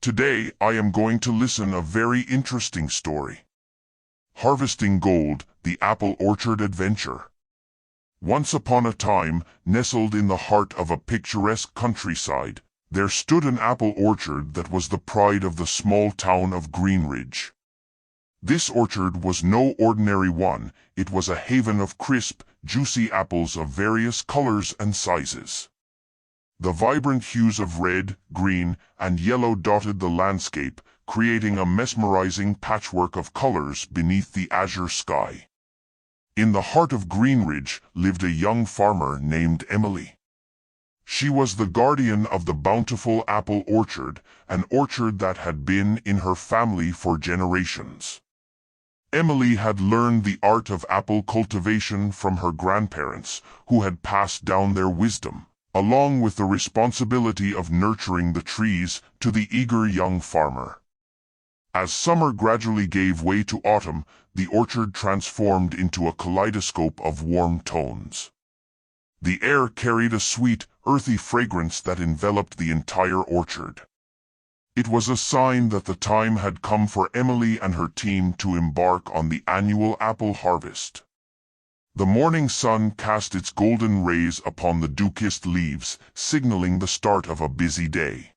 Today I am going to listen a very interesting story. Harvesting Gold, the Apple Orchard Adventure. Once upon a time, nestled in the heart of a picturesque countryside, there stood an apple orchard that was the pride of the small town of Greenridge. This orchard was no ordinary one, it was a haven of crisp, juicy apples of various colors and sizes. The vibrant hues of red, green, and yellow dotted the landscape, creating a mesmerizing patchwork of colors beneath the azure sky. In the heart of Greenridge lived a young farmer named Emily. She was the guardian of the bountiful apple orchard, an orchard that had been in her family for generations. Emily had learned the art of apple cultivation from her grandparents, who had passed down their wisdom, along with the responsibility of nurturing the trees, to the eager young farmer. As summer gradually gave way to autumn, the orchard transformed into a kaleidoscope of warm tones. The air carried a sweet, earthy fragrance that enveloped the entire orchard. It was a sign that the time had come for Emily and her team to embark on the annual apple harvest. The morning sun cast its golden rays upon the dew-kissed leaves, signaling the start of a busy day.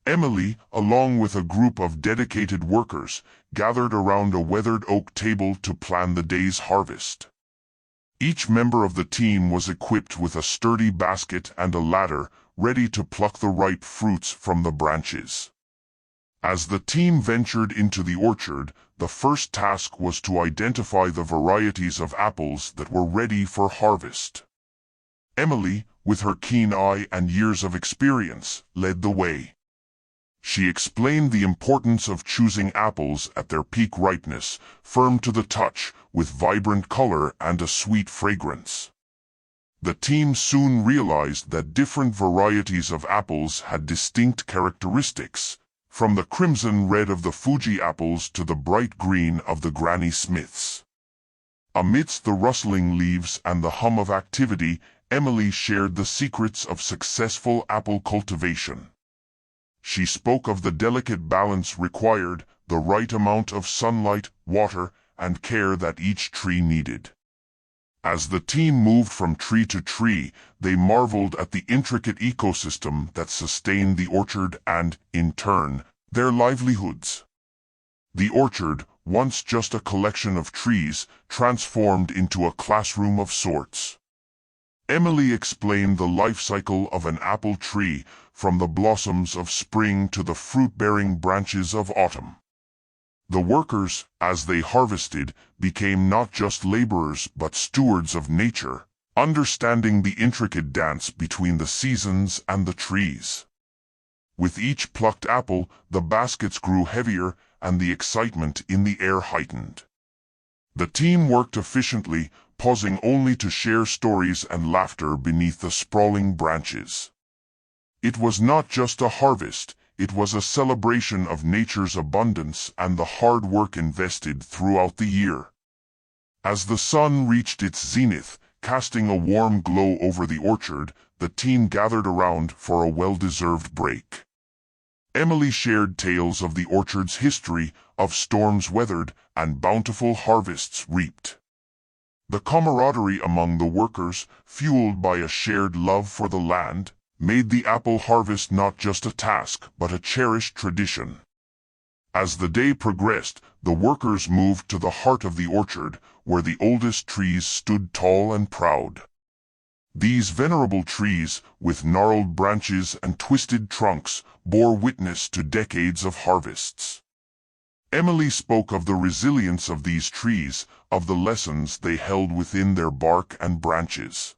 Emily, along with a group of dedicated workers, gathered around a weathered oak table to plan the day's harvest. Each member of the team was equipped with a sturdy basket and a ladder, ready to pluck the ripe fruits from the branches. As the team ventured into the orchard, the first task was to identify the varieties of apples that were ready for harvest. Emily, with her keen eye and years of experience, led the way. She explained the importance of choosing apples at their peak ripeness, firm to the touch, with vibrant color and a sweet fragrance. The team soon realized that different varieties of apples had distinct characteristics, from the crimson red of the Fuji apples to the bright green of the Granny Smiths. Amidst the rustling leaves and the hum of activity, Emily shared the secrets of successful apple cultivation. She spoke of the delicate balance required, the right amount of sunlight, water, and care that each tree needed. As the team moved from tree to tree, they marveled at the intricate ecosystem that sustained the orchard and, in turn, their livelihoods. The orchard, once just a collection of trees, transformed into a classroom of sorts. Emily explained the life cycle of an apple tree, from the blossoms of spring to the fruit-bearing branches of autumn. The workers, as they harvested, became not just laborers but stewards of nature, understanding the intricate dance between the seasons and the trees. With each plucked apple, the baskets grew heavier and the excitement in the air heightened. The team worked efficiently, pausing only to share stories and laughter beneath the sprawling branches. It was not just a harvest, it was a celebration of nature's abundance and the hard work invested throughout the year. As the sun reached its zenith, casting a warm glow over the orchard, the team gathered around for a well-deserved break. Emily shared tales of the orchard's history, of storms weathered and bountiful harvests reaped. The camaraderie among the workers, fueled by a shared love for the land, made the apple harvest not just a task but a cherished tradition. As the day progressed, the workers moved to the heart of the orchard, where the oldest trees stood tall and proud. These venerable trees, with gnarled branches and twisted trunks, bore witness to decades of harvests. Emily spoke of the resilience of these trees, of the lessons they held within their bark and branches.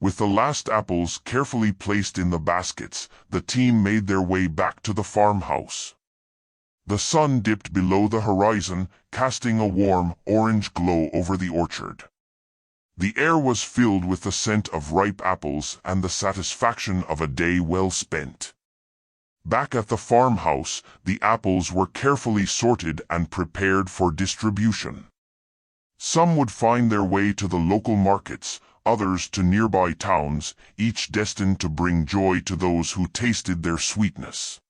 With the last apples carefully placed in the baskets, the team made their way back to the farmhouse. The sun dipped below the horizon, casting a warm, orange glow over the orchard. The air was filled with the scent of ripe apples and the satisfaction of a day well spent. Back at the farmhouse, the apples were carefully sorted and prepared for distribution. Some would find their way to the local markets, others to nearby towns, each destined to bring joy to those who tasted their sweetness.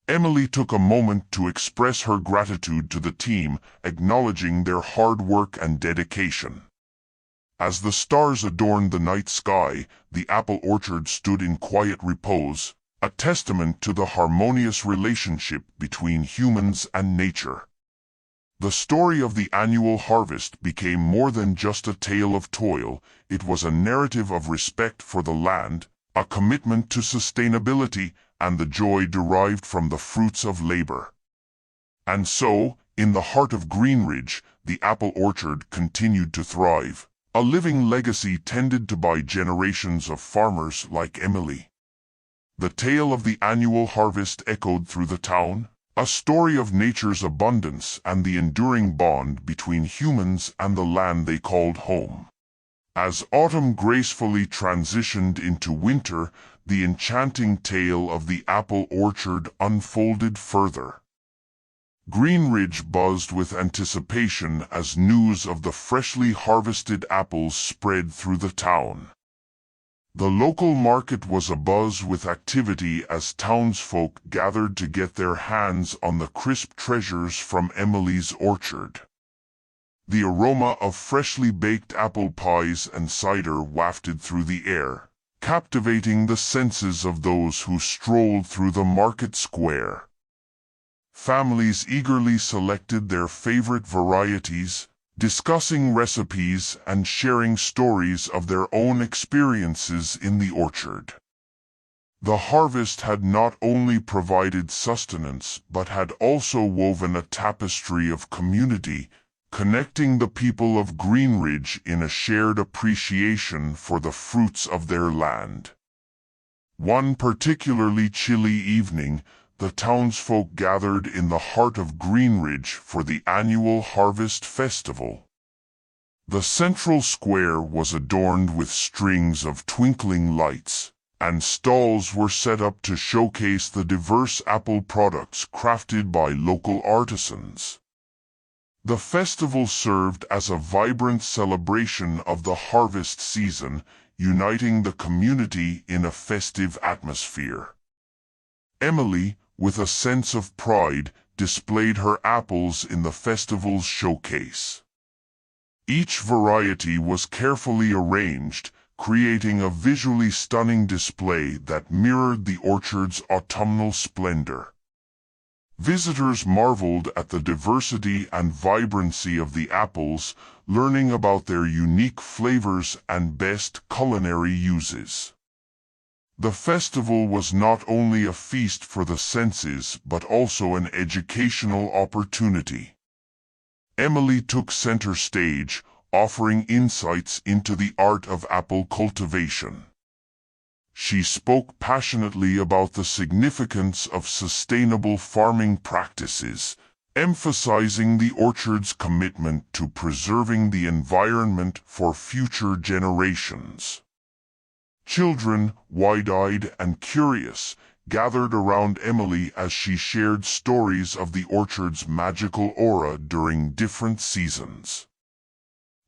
Emily took a moment to express her gratitude to the team, acknowledging their hard work and dedication. As the stars adorned the night sky, the apple orchard stood in quiet repose, a testament to the harmonious relationship between humans and nature. The story of the annual harvest became more than just a tale of toil. It was a narrative of respect for the land, a commitment to sustainability, and the joy derived from the fruits of labor. And so, in the heart of Greenridge, the apple orchard continued to thrive, a living legacy tended to by generations of farmers like Emily. The tale of the annual harvest echoed through the town, a story of nature's abundance and the enduring bond between humans and the land they called home. As autumn gracefully transitioned into winter, the enchanting tale of the apple orchard unfolded further. Greenridge buzzed with anticipation as news of the freshly harvested apples spread through the town. The local market was abuzz with activity as townsfolk gathered to get their hands on the crisp treasures from Emily's orchard. The aroma of freshly baked apple pies and cider wafted through the air, captivating the senses of those who strolled through the market square. Families eagerly selected their favorite varieties, discussing recipes and sharing stories of their own experiences in the orchard. The harvest had not only provided sustenance but had also woven a tapestry of community, connecting the people of Greenridge in a shared appreciation for the fruits of their land. One particularly chilly evening, the townsfolk gathered in the heart of Greenridge for the annual Harvest Festival. The central square was adorned with strings of twinkling lights, and stalls were set up to showcase the diverse apple products crafted by local artisans. The festival served as a vibrant celebration of the harvest season, uniting the community in a festive atmosphere. Emily, with a sense of pride, displayed her apples in the festival's showcase. Each variety was carefully arranged, creating a visually stunning display that mirrored the orchard's autumnal splendor. Visitors marveled at the diversity and vibrancy of the apples, learning about their unique flavors and best culinary uses. The festival was not only a feast for the senses but also an educational opportunity. Emily took center stage, offering insights into the art of apple cultivation. She spoke passionately about the significance of sustainable farming practices, emphasizing the orchard's commitment to preserving the environment for future generations. Children, wide-eyed and curious, gathered around Emily as she shared stories of the orchard's magical aura during different seasons.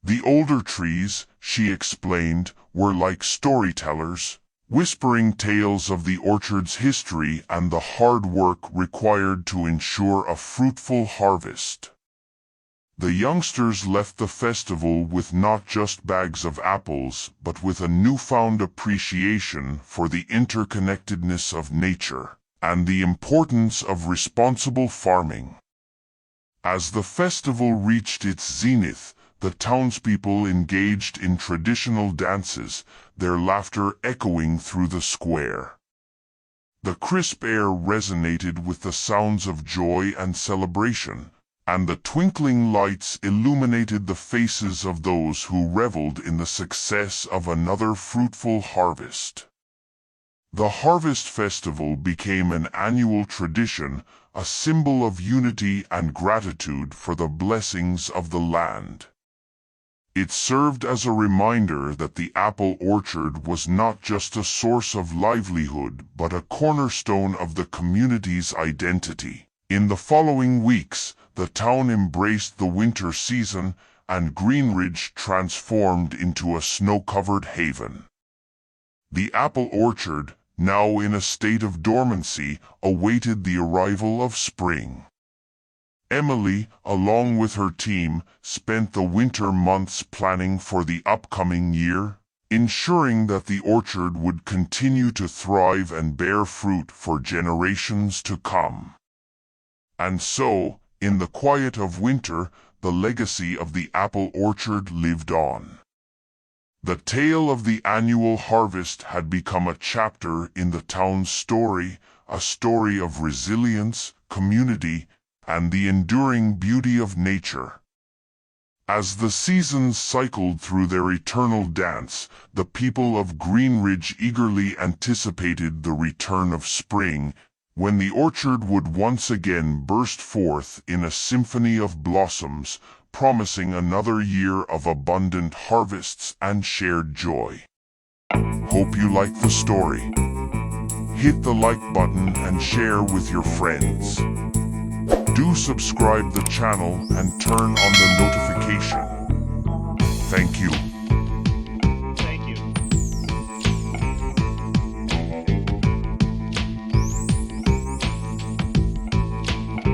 The older trees, she explained, were like storytellers, whispering tales of the orchard's history and the hard work required to ensure a fruitful harvest. The youngsters left the festival with not just bags of apples, but with a newfound appreciation for the interconnectedness of nature and the importance of responsible farming. As the festival reached its zenith, the townspeople engaged in traditional dances, their laughter echoing through the square. The crisp air resonated with the sounds of joy and celebration, and the twinkling lights illuminated the faces of those who reveled in the success of another fruitful harvest. The Harvest Festival became an annual tradition, a symbol of unity and gratitude for the blessings of the land. It served as a reminder that the apple orchard was not just a source of livelihood but a cornerstone of the community's identity. In the following weeks, the town embraced the winter season, and Greenridge transformed into a snow-covered haven. The apple orchard, now in a state of dormancy, awaited the arrival of spring. Emily, along with her team, spent the winter months planning for the upcoming year, ensuring that the orchard would continue to thrive and bear fruit for generations to come. And so, in the quiet of winter, the legacy of the apple orchard lived on. The tale of the annual harvest had become a chapter in the town's story, a story of resilience, community, and the enduring beauty of nature. As the seasons cycled through their eternal dance, the people of Greenridge eagerly anticipated the return of spring, when the orchard would once again burst forth in a symphony of blossoms, promising another year of abundant harvests and shared joy. Hope you like the story. Hit the like button and share with your friends. Do subscribe the channel and turn on the notification. Thank you.